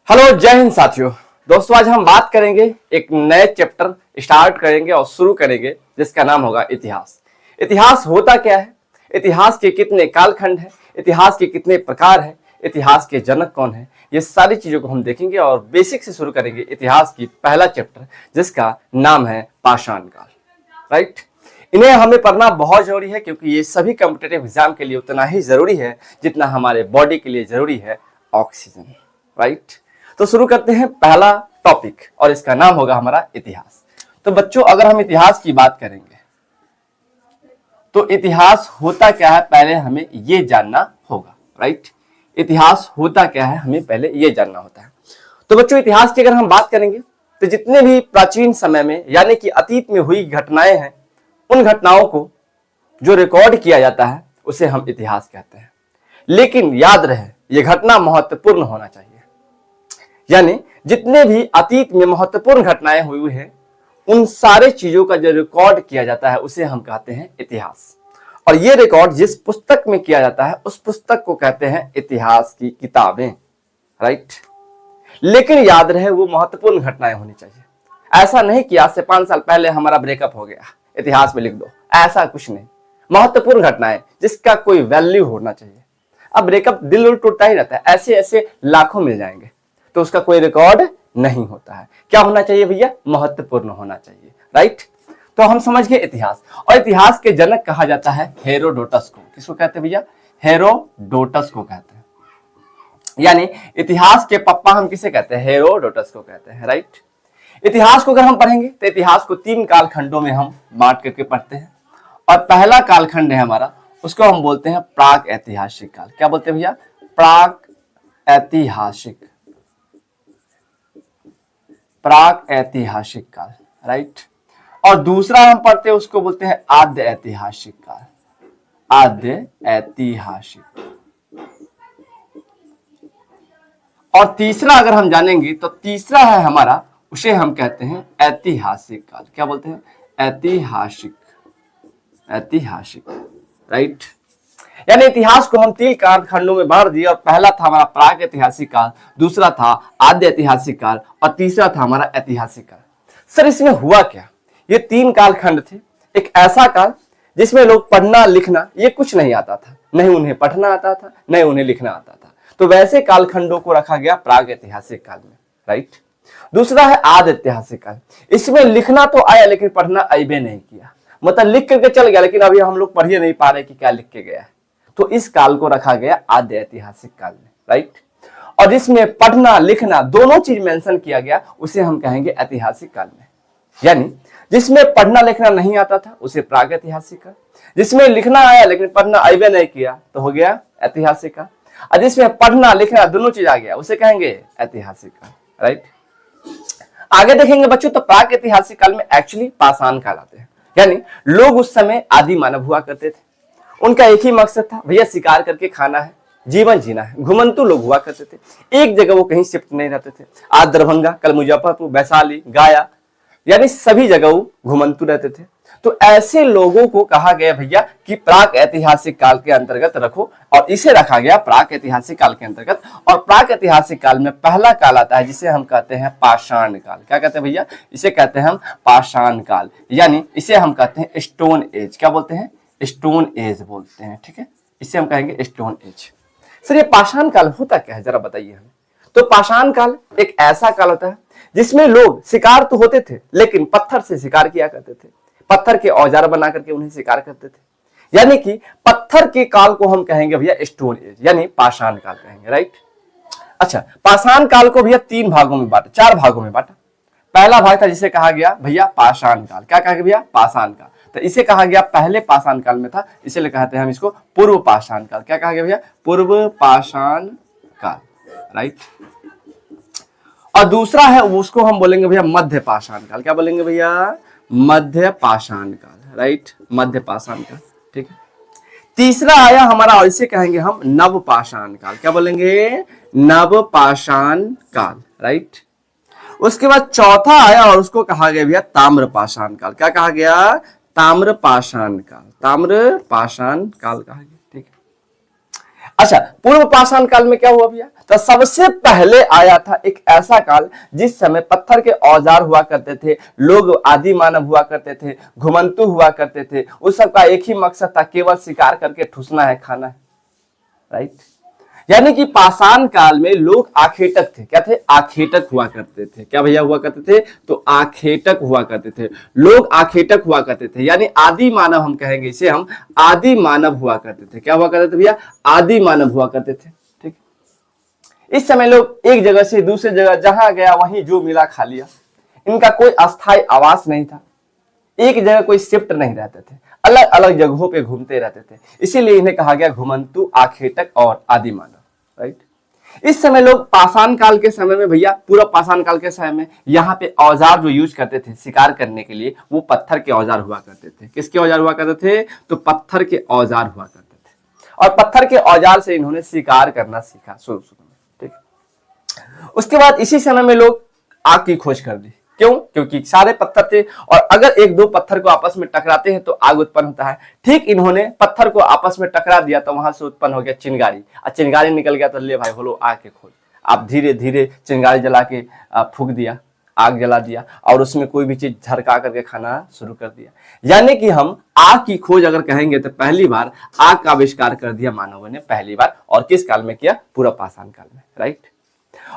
Hello, जय हिंद साथियों। दोस्तों, आज हम बात करेंगे, एक नए चैप्टर स्टार्ट करेंगे और शुरू करेंगे जिसका नाम होगा इतिहास। इतिहास होता क्या है, इतिहास के कितने कालखंड हैं, इतिहास के कितने प्रकार हैं, इतिहास के जनक कौन है, ये सारी चीजों को हम देखेंगे और बेसिक से शुरू करेंगे इतिहास की पहला चैप्टर जिसका नाम है पाषाण काल। राइट, इन्हें हमें पढ़ना बहुत जरूरी है क्योंकि ये सभी कॉम्पिटिटिव एग्जाम के लिए उतना ही जरूरी है जितना हमारे बॉडी के लिए जरूरी है ऑक्सीजन। राइट, तो शुरू करते हैं पहला टॉपिक और इसका नाम होगा हमारा इतिहास। तो बच्चों, अगर हम इतिहास की बात करेंगे तो इतिहास होता क्या है पहले हमें ये जानना होगा। राइट, इतिहास होता क्या है हमें पहले ये जानना होता है। तो बच्चों, इतिहास की अगर हम बात करेंगे तो जितने भी प्राचीन समय में यानी कि अतीत में हुई घटनाएं हैं, उन घटनाओं को जो रिकॉर्ड किया जाता है उसे हम इतिहास कहते हैं। लेकिन याद रहे, यह घटना महत्वपूर्ण होना चाहिए, यानी जितने भी अतीत में महत्वपूर्ण घटनाएं हुई हैं उन सारे चीजों का जो रिकॉर्ड किया जाता है उसे हम कहते हैं इतिहास। और ये रिकॉर्ड जिस पुस्तक में किया जाता है उस पुस्तक को कहते हैं इतिहास की किताबें। राइट, लेकिन याद रहे वो महत्वपूर्ण घटनाएं होनी चाहिए। ऐसा नहीं कि आज से 5 साल पहले हमारा ब्रेकअप हो गया, इतिहास में लिख दो, ऐसा कुछ नहीं। महत्वपूर्ण घटनाएं जिसका कोई वैल्यू होना चाहिए। अब ब्रेकअप दिल टूटता ही रहता है, ऐसे ऐसे लाखों मिल जाएंगे तो उसका कोई रिकॉर्ड नहीं होता है। क्या होना चाहिए भैया? महत्वपूर्ण होना चाहिए। राइट, तो हम समझ गए इतिहास। और इतिहास के जनक कहा जाता है हेरोडोटस को। किसको कहते हैं भैया? हेरोडोटस को कहते हैं। यानी इतिहास के पप्पा हम किसे कहते हैं? हेरोडोटस को कहते हैं। राइट, इतिहास को अगर हम पढ़ेंगे तो इतिहास को 3 कालखंडों में हम बांट करके पढ़ते हैं। और पहला कालखंड है हमारा, उसको हम बोलते हैं प्राक ऐतिहासिक काल। क्या बोलते हैं भैया? प्राक ऐतिहासिक, प्राक ऐतिहासिक काल। राइट, और दूसरा हम पढ़ते हैं उसको बोलते हैं आद्य ऐतिहासिक काल। आद्य ऐतिहासिक। और तीसरा अगर हम जानेंगे तो तीसरा है हमारा, उसे हम कहते हैं ऐतिहासिक काल। क्या बोलते हैं? ऐतिहासिक, ऐतिहासिक। राइट, यानी इतिहास को हम 3 कालखंडों में बांट दिया। और पहला था हमारा प्राक ऐतिहासिक काल, दूसरा था आद्य ऐतिहासिक काल और तीसरा था हमारा ऐतिहासिक काल। सर, इसमें हुआ क्या? ये 3 कालखंड थे। एक ऐसा काल जिसमें लोग पढ़ना लिखना ये कुछ नहीं आता था, नहीं उन्हें पढ़ना आता था, नहीं उन्हें लिखना आता था, तो वैसे कालखंडों को रखा गया प्राग ऐतिहासिक काल में। राइट, दूसरा है आद्य ऐतिहासिक काल। इसमें लिखना तो आया लेकिन पढ़ना अयबे नहीं किया, मतलब लिख करके चल गया लेकिन अभी हम लोग पढ़ ही नहीं पा रहे कि क्या लिख के गया है, तो इस काल को रखा गया आद्य ऐतिहासिक काल में। राइट, और जिसमें पढ़ना लिखना दोनों चीज मेंशन किया गया उसे हम कहेंगे ऐतिहासिक काल में। यानी जिसमें पढ़ना लिखना नहीं आता था उसे प्राग ऐतिहासिक काल, जिसमें लिखना आया लेकिन पढ़ना अयबे नहीं किया तो हो गया ऐतिहासिक काल, और जिसमें पढ़ना लिखना दोनों चीज आ गया उसे कहेंगे ऐतिहासिक काल। राइट, आगे देखेंगे बच्चों तो प्राग ऐतिहासिक काल में एक्चुअली पाषाण काल आते हैं। यानी लोग उस समय आदि मानव हुआ करते थे, उनका एक ही मकसद था, भैया शिकार करके खाना है, जीवन जीना है। घुमंतु लोग हुआ करते थे, एक जगह वो कहीं शिफ्ट नहीं रहते थे। आज दरभंगा, कल मुजफ्फरपुर, वैशाली, गया, यानी सभी जगह वो घुमंतु रहते थे। तो ऐसे लोगों को कहा गया भैया कि प्राक ऐतिहासिक काल के अंतर्गत रखो, और इसे रखा गया प्राक ऐतिहासिक काल के अंतर्गत। और प्राक ऐतिहासिक काल में पहला काल आता है जिसे हम कहते हैं पाषाण काल। क्या कहते हैं भैया? इसे कहते हैं हम पाषाण काल, यानी इसे हम कहते हैं स्टोन एज। क्या बोलते हैं? स्टोन एज बोलते हैं। ठीक है, इसे हम कहेंगे स्टोन एज। सर, ये पाषाण काल होता क्या है जरा बताइए हमें। तो पाषाण काल एक ऐसा काल होता है जिसमें लोग शिकार तो होते थे लेकिन पत्थर से शिकार किया करते थे, पत्थर के औजार बना करके उन्हें शिकार करते थे। यानी कि पत्थर के काल को हम कहेंगे भैया स्टोन एज, यानी पाषाण काल कहेंगे। राइट, अच्छा, पाषाण काल को भैया 3 भागों में बांटा, 4 भागों में बांटा। पहला भाग था जिसे कहा गया भैया पाषाण काल। क्या कहा गया भैया? पाषाण काल। तो इसे कहा गया पहले पाषाण काल में था, इसलिए कहते हैं हम इसको पूर्व पाषाण काल। क्या कहा गया भैया? पूर्व पाषाण काल। राइट, और दूसरा है उसको हम बोलेंगे भैया मध्य पाषाण काल। क्या बोलेंगे भैया? मध्य पाषाण काल। राइट, मध्य पाषाण काल। ठीक है, तीसरा आया हमारा और इसे कहेंगे हम नव पाषाण काल। क्या बोलेंगे? नव पाषाण काल। राइट, उसके बाद चौथा आया और उसको कहा गया भैया ताम्र पाषाण काल। क्या कहा गया? ताम्र पाषाण काल। ताम्र पाषाण काल कहा गया। ठीक है, अच्छा, पूर्व पाषाण काल में क्या हुआ भैया? तो सबसे पहले आया था एक ऐसा काल जिस समय पत्थर के औजार हुआ करते थे, लोग आदि मानव हुआ करते थे, घुमंतु हुआ करते थे, उस सबका एक ही मकसद था, केवल शिकार करके ठूसना है, खाना है, राइट। यानी कि पाषाण काल में लोग आखेटक थे। क्या थे? आखेटक हुआ करते थे। क्या भैया हुआ करते थे? तो आखेटक हुआ करते थे, लोग आखेटक हुआ करते थे, यानी आदि मानव हम कहेंगे इसे, हम आदि मानव हुआ करते थे। क्या हुआ करते थे भैया? आदि मानव हुआ करते थे। ठीक, इस समय लोग एक जगह से दूसरी जगह जहां गया वहीं जो मिला खा लिया, इनका कोई अस्थायी आवास नहीं था, एक जगह कोई शिफ्ट नहीं रहते थे, अलग अलग जगहों पे घूमते रहते थे, इसीलिए इन्हें कहा गया घुमंतु, आखेटक और आदि मानव, राइट। इस समय लोग पाषाण काल के समय में भैया, पूरा पाषाण काल के समय में यहाँ पे औजार जो यूज करते थे शिकार करने के लिए, वो पत्थर के औजार हुआ करते थे। किसके औजार हुआ करते थे? तो पत्थर के औजार हुआ करते थे, और पत्थर के औजार से इन्होंने शिकार करना सीखा शुरू में। ठीक, उसके बाद इसी समय में लोग आग की खोज कर दी। क्यों? क्योंकि सारे पत्थर थे, और अगर एक दो पत्थर को आपस में टकराते हैं तो आग उत्पन्न होता है। ठीक इन्होंने पत्थर को आपस में टकरा दिया तो वहां से उत्पन्न हो गया चिंगारी, और चिंगारी निकल गया तो ले भाई बोलो आग के खोज। आप धीरे धीरे चिंगारी जला के फूंक दिया, आग जला दिया, और उसमें कोई भी चीज झरका करके खाना शुरू कर दिया। यानी कि हम आग की खोज अगर कहेंगे तो पहली बार आग का आविष्कार कर दिया मानवों ने, पहली बार। और किस काल में किया? पूरा पाषाण काल में, राइट।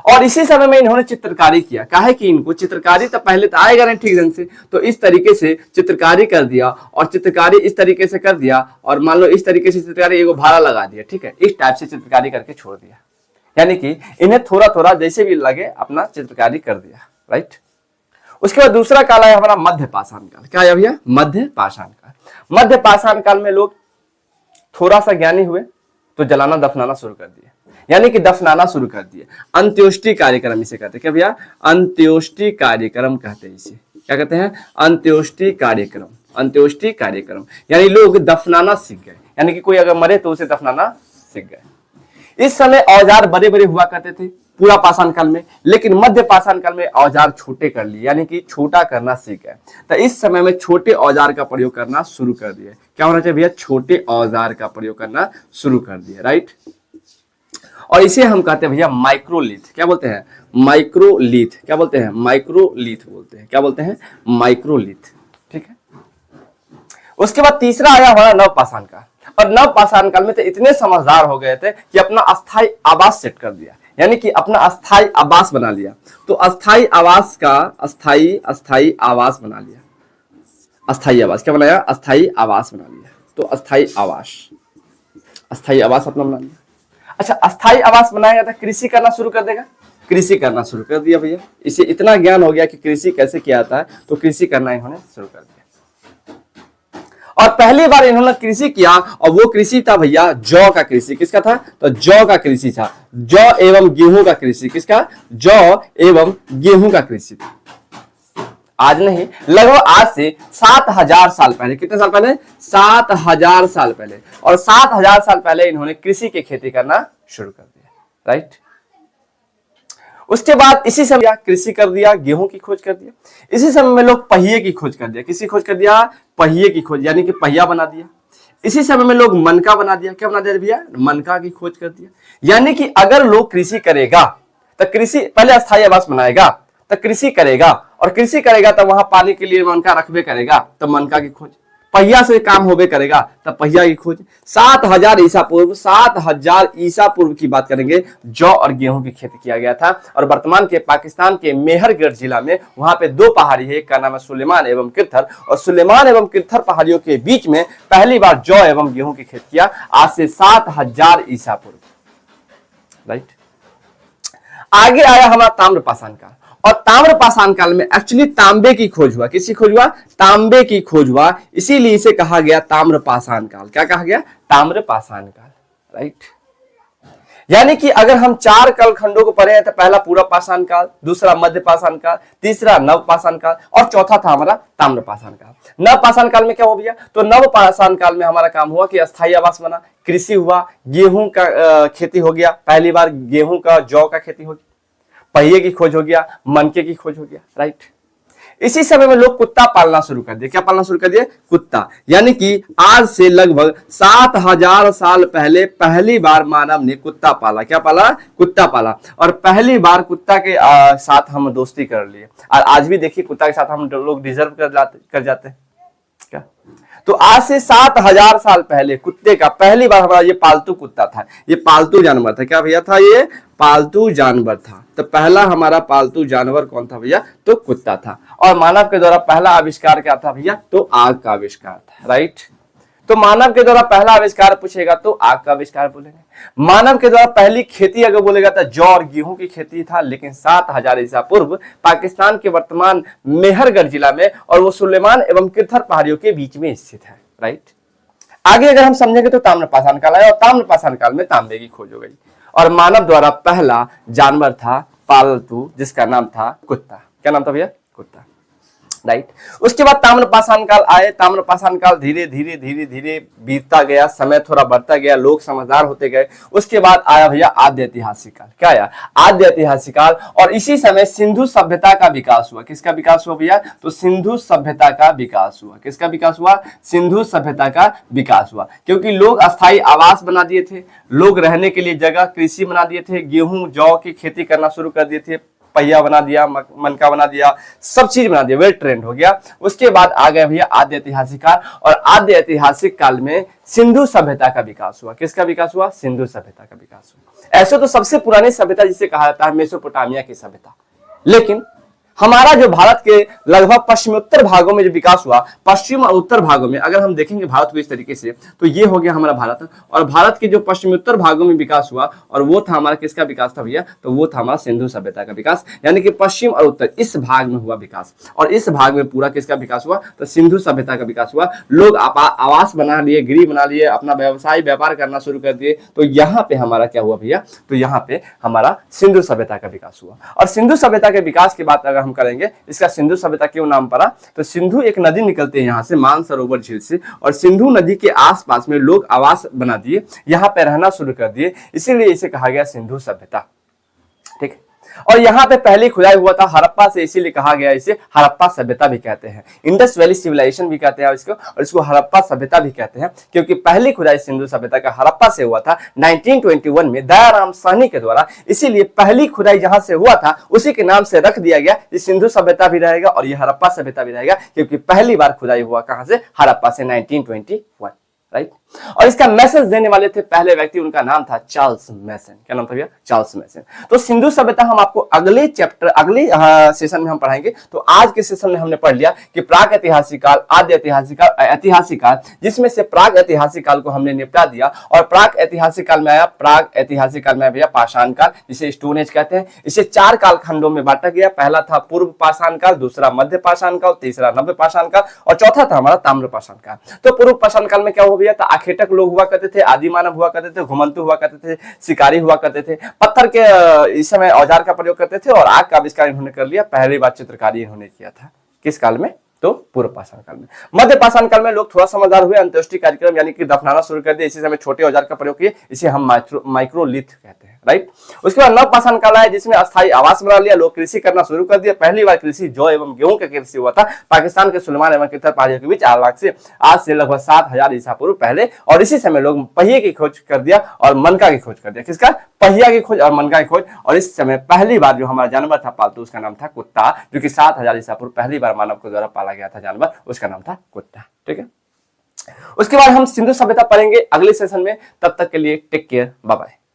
और इसी समय में इन्होंने चित्रकारी किया। काहे कि इनको चित्रकारी तो पहले तो आएगा नहीं ठीक ढंग से, तो इस तरीके से चित्रकारी कर दिया, और चित्रकारी इस तरीके से कर दिया, और मान लो इस तरीके से चित्रकारी एगो भाड़ा लगा दिया, ठीक है, इस टाइप से चित्रकारी करके छोड़ दिया। यानी कि इन्हें थोड़ा थोड़ा जैसे भी लगे अपना चित्रकारी कर दिया, राइट। उसके बाद दूसरा काल है हमारा मध्य पाषाण काल। क्या है भैया? मध्य पाषाण काल। मध्य पाषाण काल में लोग थोड़ा सा ज्ञानी हुए तो जलाना दफनाना शुरू कर दिए, यानी कि दफनाना शुरू कर दिए। अंत्योष्टि कार्यक्रम इसे कहते हैं। क्या भैया? अंत्योष्टि कार्यक्रम कहते हैं इसे। क्या कहते हैं? अंत्योष्टि कार्यक्रम। अंत्योष्टि कार्यक्रम यानी लोग दफनाना सीख गए, यानी कि कोई अगर मरे तो उसे दफनाना सीख गए। इस समय औजार बड़े बड़े हुआ करते थे पूरा पाषाण काल में, लेकिन मध्य पाषाण काल में औजार छोटे कर लिए, यानी कि छोटा करना सीख गए। तो इस समय में छोटे औजार का प्रयोग करना शुरू कर दिए। क्या होना चाहिए भैया? छोटे औजार का प्रयोग करना शुरू कर दिए, राइट। और इसे हम कहते हैं भैया माइक्रोलिथ। क्या बोलते हैं? माइक्रोलिथ। क्या बोलते हैं? माइक्रोलिथ बोलते हैं। क्या बोलते हैं? माइक्रोलिथ, ठीक है। उसके बाद तीसरा आया हमारा नव पाषाण काल, और नव पाषाण काल में तो इतने समझदार हो गए थे कि अपना अस्थायी आवास सेट कर दिया, यानी कि अपना अस्थायी आवास बना लिया। तो अस्थायी आवास का अस्थायी आवास बना लिया। अस्थायी आवास क्या बनाया? अस्थायी आवास बना लिया। तो अस्थायी आवास अपना बना लिया। अच्छा, अस्थायी आवास बनाएगा तो कृषि करना शुरू कर देगा। कृषि करना शुरू कर दिया भैया, इसे इतना ज्ञान हो गया कि कृषि कैसे किया जाता है, तो कृषि करना इन्होंने शुरू कर दिया। और पहली बार इन्होंने कृषि किया, और वो कृषि था भैया जौ का कृषि। किसका था? तो जौ का कृषि था। जौ एवं गेहूं का कृषि। किसका? जौ एवं गेहूं का कृषि था। आज नहीं, लगभग आज से 7000 साल पहले। कितने साल पहले? 7000 साल पहले। और 7000 साल पहले इन्होंने कृषि की खेती करना शुरू कर दिया, राइट। उसके बाद इसी समय कृषि कर दिया, गेहूं की खोज कर दिया। इसी समय में लोग पहिए की खोज कर दिया। किसी खोज कर दिया? पहिए की खोज, यानी कि पहिया बना दिया। इसी समय में लोग मनका बना दिया। क्या बना दिया भैया? मनका की खोज कर दिया। यानी कि अगर लोग कृषि करेगा तो कृषि पहले अस्थायी आवास बनाएगा, तो कृषि करेगा, और कृषि करेगा तो वहां पानी के लिए मनका रखबे करेगा, तो मनका की खोज। पहिया से काम होबे करेगा तब पहिया की खोज। 7000 ईसा पूर्व, 7000 ईसा पूर्व की बात करेंगे, जौ और गेहूं की खेती किया गया था। और वर्तमान के पाकिस्तान के मेहरगढ़ जिला में वहां पे दो पहाड़ी है, एक का नाम है सुलेमान एवं किरथर, और सुलेमान एवं किरथर पहाड़ियों के बीच में पहली बार जौ एवं गेहूं की खेती किया, आज से 7000 ईसा पूर्व, राइट। आगे आया हमारा ताम्र पाषाण काल, और ताम्र पाषाण काल में एक्चुअली तांबे की खोज हुआ। किसकी खोज हुआ? तांबे की खोज हुआ, इसीलिए इसे कहा गया ताम्र पाषाण काल। क्या कहा गया? ताम्र पाषाण काल, राइट। यानी कि अगर हम 4 कालखंडों को पढ़े हैं तो पहला पूरा पाषाण काल, दूसरा मध्य पाषाण काल, तीसरा नव पाषाण काल, और चौथा था हमारा ताम्र पाषाण काल। नव पाषाण काल में क्या हो गया? तो नव पाषाण काल में हमारा काम हुआ कि अस्थायी आवास बना, कृषि हुआ, गेहूं का खेती हो गया, पहली बार गेहूं का, जौ का खेती हो गया, पहिए की खोज हो गया, मनके की खोज हो गया, राइट। इसी समय में लोग कुत्ता पालना शुरू कर दिए। क्या पालना शुरू कर दिए? कुत्ता। यानी कि आज से लगभग 7000 साल पहले पहली बार मानव ने कुत्ता पाला। क्या पाला? कुत्ता पाला। और पहली बार कुत्ता के साथ हम दोस्ती कर लिए। और आज भी देखिए कुत्ता के साथ हम लोग डिजर्व कर जाते हैं क्या? तो आज से 7000 साल पहले कुत्ते का पहली बार हमारा ये पालतू कुत्ता था, ये पालतू जानवर था। क्या भैया था? ये पालतू जानवर था। तो पहला हमारा पालतू जानवर कौन था भैया? तो कुत्ता था। और मानव के द्वारा पहला आविष्कार क्या था भैया? तो आग का आविष्कार था। राइट। तो मानव के द्वारा पहला आविष्कार पूछेगा तो आग का आविष्कार बोलेंगे। मानव के द्वारा पहली खेती अगर बोलेगा तो जौ और गेहूं की खेती था, लेकिन 7000 ईसा पूर्व पाकिस्तान के वर्तमान मेहरगढ़ जिला में, और वो सुलेमान एवं किरथर पहाड़ियों के बीच में स्थित है। राइट। आगे अगर हम समझेंगे तो ताम्रपाषाण काल आया, और ताम्रपाषाण काल में तांबे की खोज हो गई, और मानव द्वारा पहला जानवर था पालतू, जिसका नाम था कुत्ता। क्या नाम था भैया? कुत्ता। राइट। उसके बाद ताम्रपाषाण काल आए। ताम्रपाषाण काल धीरे धीरे धीरे धीरे बीतता गया, समय थोड़ा बढ़ता गया, लोग समझदार होते गए। उसके बाद आया भैया आद्य ऐतिहासिक काल। क्या आया? आद्य ऐतिहासिक काल। और इसी समय सिंधु सभ्यता का विकास हुआ। किसका विकास हुआ भैया? तो सिंधु सभ्यता का विकास हुआ। किसका विकास हुआ? सिंधु सभ्यता का विकास हुआ। क्योंकि लोग अस्थायी आवास बना दिए थे, लोग रहने के लिए जगह, कृषि बना दिए थे, गेहूं जौ की खेती करना शुरू कर दिए थे, पहिया बना दिया, मनका बना दिया, सब चीज बना दिया, वेल ट्रेंड हो गया। उसके बाद आ गया भैया आद्य ऐतिहासिक काल। और आद्य ऐतिहासिक काल में सिंधु सभ्यता का विकास हुआ। किसका विकास हुआ? सिंधु सभ्यता का विकास हुआ। ऐसे तो सबसे पुरानी सभ्यता जिसे कहा जाता है मेसोपोटामिया की सभ्यता, लेकिन हमारा जो भारत के लगभग पश्चिमोत्तर भागों में जो विकास हुआ, पश्चिम और उत्तर भागों में अगर हम देखेंगे भारत को इस तरीके से, तो ये हो गया हमारा भारत। और भारत के जो पश्चिमोत्तर भागों में विकास हुआ, और वो था हमारा किसका विकास था भैया? तो वो था हमारा सिंधु सभ्यता का विकास। यानी कि पश्चिम और उत्तर इस भाग में हुआ विकास, और इस भाग में पूरा किसका विकास हुआ? तो सिंधु सभ्यता का विकास हुआ। लोग आवास बना लिए, गृह बना लिए, अपना व्यवसाय व्यापार करना शुरू कर दिए। तो यहाँ पे हमारा क्या हुआ भैया? तो यहाँ पे हमारा सिंधु सभ्यता का विकास हुआ। और सिंधु सभ्यता के विकास की बात अगर हम करेंगे, इसका सिंधु सभ्यता क्यों नाम पड़ा? तो सिंधु एक नदी निकलती है यहाँ से, मानसरोवर झील से, और सिंधु नदी के आसपास में लोग आवास बना दिए, यहाँ पे रहना शुरू कर दिए, इसीलिए इसे कहा गया सिंधु सभ्यता। ठीक है। और यहाँ पे पहली खुदाई हुआ था हड़प्पा से, इसीलिए कहा गया इसे हड़प्पा सभ्यता भी कहते हैं, इंडस वैली सिविलाइजेशन भी कहते हैं इसको, और इसको हड़प्पा सभ्यता भी कहते हैं, क्योंकि पहली खुदाई सिंधु सभ्यता का हड़प्पा से हुआ था 1921 में दयाराम साहनी के द्वारा। इसीलिए पहली खुदाई जहां से हुआ था उसी के नाम से रख दिया गया, ये सिंधु सभ्यता भी रहेगा और ये हड़प्पा सभ्यता भी रहेगा, क्योंकि पहली बार खुदाई हुआ कहां से? हड़प्पा से, 1921। राइट। और इसका मैसेज देने वाले थे पहले व्यक्ति, उनका नाम था चार्ल्स मैसन। क्या नाम था भैया? चार्ल्स मैसन। तो सिंधु सभ्यता हम आपको अगले चैप्टर, अगले सेशन में हम पढ़ाएंगे। तो आज के सेशन में हमने पढ़ लिया कि प्राग ऐतिहासिक काल, आद्य ऐतिहासिक काल, ऐतिहासिक काल, जिसमें से प्राग ऐतिहासिक काल को हमने निपटा दिया। और प्राग ऐतिहासिक काल में आया, प्राग ऐतिहासिक काल में आया भैया पाषाण काल, जिसे स्टोन एज कहते हैं। इसे 4 काल खंडों में बांटा गया। पहला था पूर्व पाषाण काल, दूसरा मध्य पाषाण काल, तीसरा नव्य पाषाण काल, और चौथा था हमारा ताम्र पाषाण काल। तो पूर्व पाषाण काल में क्या हो भैया? आखेटक लोग हुआ करते थे, आदि मानव हुआ करते थे, घुमंतु हुआ करते थे, शिकारी हुआ करते थे, पत्थर के इस समय औजार का प्रयोग करते थे, और आग का आविष्कार इन्होंने कर लिया। पहली बार चित्रकारी इन्होंने किया था। किस काल में? तो पूर्व पाषाण काल में। मध्य पाषाण काल में लोग थोड़ा समझदार हुए, अंत्येष्टि कार्यक्रम यानी कि दफनाना शुरू कर दिया। इसी समय छोटे औजार का प्रयोग किए, इसे हम माइक्रोलिथ कहते हैं। राइट। उसके बाद नव पाषाण काल आया, जिसमें अस्थायी आवास बना लिया, लोग कृषि करना शुरू कर दिया। पहली बार कृषि जौ एवं गेहूं का कृषि हुआ था पाकिस्तान के सुलेमान एवं किरथर पहाड़ियों के बीच, आज से लगभग 7000 ईसा पूर्व पहले। और इसी समय लोग पहिए की खोज कर दिया और मनका की खोज कर दिया। किसका? पहिया की खोज और मनका की खोज। और इस समय पहली बार जो हमारा जानवर था पालतू, उसका नाम था कुत्ता, जो कि 7000 ईसा पूर्व पहली बार मानव के द्वारा पाला गया था जानवर, उसका नाम था कुत्ता। ठीक है। उसके बाद हम सिंधु सभ्यता पढ़ेंगे अगले सेशन में। तब तक के लिए टेक केयर, बाय बाय।